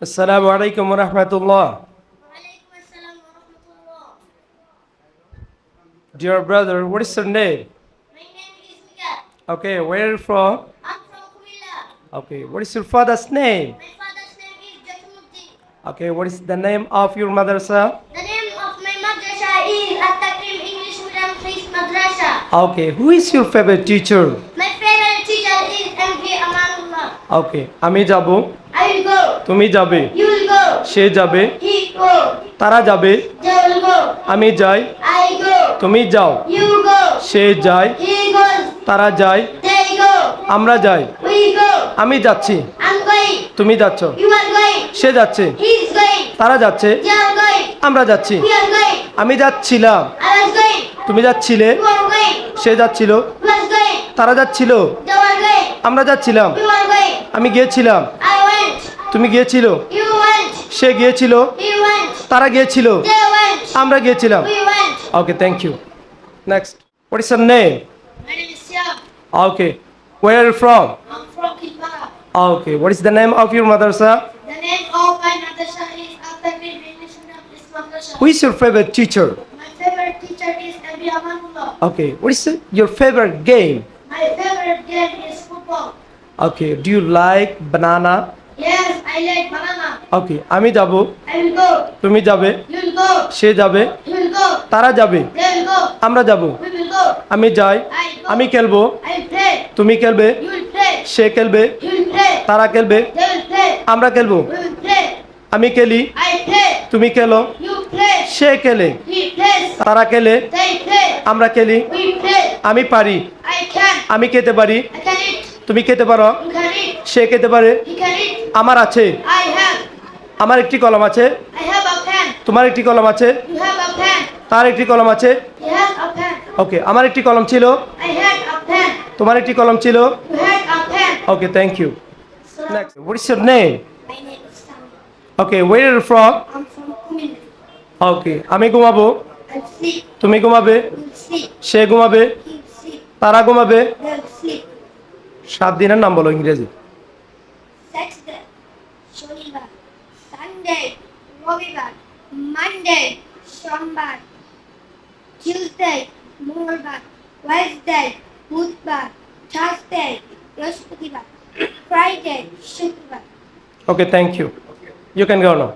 Assalamu alaikum wa rahmatullah. Dear brother, what is your name? My name is Mika. Okay, where are you from? I'm from Kumilla. Okay, what is your father's name? My father's name is Jasmuddin. Okay, what is the name of your madrasa? The name of my madrasa is At-Takrim English Medium Face Madrasa. Okay, who is your favorite teacher? My favorite teacher is MV Amanullah. Okay, আমি যাব, I will go. তুমি যাবে, You will go. সে যাবে, He go. তারা যাবে, They will go. আমি যাই, I go. তুমি যাও, You go. সে যায়, He goes. তারা যায়, They go. আমরা যাই, We go. আমি যাচ্ছি, I'm going. তুমি যাচ্ছ, You are going. সে যাচ্ছে, He is going. তারা যাচ্ছে, They are going. আমরা যাচ্ছি, We are going. আমি যাচ্ছিলাম, I was going. তুমি যাচ্ছিলে, You are going. সে যাচ্ছিল, He was going. তারা যাচ্ছিল, They were going. আমরা যাচ্ছিলাম, We were going. আমি গিয়েছিলাম, I went. তুমি গিয়েছিল, You went. সে গিয়েছিল, He went. তারা গিয়েছিল, They went. আমরা গিয়েছিলাম। We went. Okay, thank you. Next, what is your name? My name is Siam. Okay, where are you from? I'm from Kilmara. Okay, what is the name of your madrasa? The name of my madrasa is At-Takrim English Medium Madrasa. Who is your favorite teacher? My favorite teacher is Abi Amanullah. Okay, what is your favorite game? My favorite game is football. Okay, do you like banana? Yes, I like banana. Okay, আমি যাব, I will go. তুমি যাবে, You will go. সে যাবে, You will go. তারা যাবে, They will go. আমরা যাব, We will go. আমি যাই, I go. আমি খেলবো, I will play. তুমি খেলবে, You will play. সে খেলবে, You will play. তারা খেলবে, They will play. আমরা খেলবো, We will play. আমি খেলি, I play. তুমি খেলো, You play. সে খেলে, He plays. তারা খেলে, They play. আমরা খেলি, We play. আমি পারি, I can. আমি খেতে পারি, I can eat. তুমি খেতে পারো, You can eat. সে খেতে পারে, He can eat. আমার আছে, I have. আমার একটি কলম আছে, I have a pen. তোমার একটি কলম আছে, You have a pen. তার একটি কলম আছে। He has a pen. ওকে, আমার একটি কলম ছিল, I had a pen. তোমার একটি কলম ছিল। You had a pen. Okay, thank you. So, next, what is your name? my name is Sam. Okay, where are from? I'm from Kumilla. Okay, আমি ঘুমাবো, I'll sleep. তুমি ঘুমাবে, You'll sleep. সে ঘুমাবে, He'll sleep. তারা ঘুমাবে। They'll sleep. 7 দিনের নাম বলো ইংরেজি। Saturday, Shonibar, Sunday, Rovibar, Monday, Shombar, Tuesday, Mongolbar, Wednesday, Budbar, Thursday, Yoshpatibar, Friday, Shukribar. Okay, thank you. You can go now.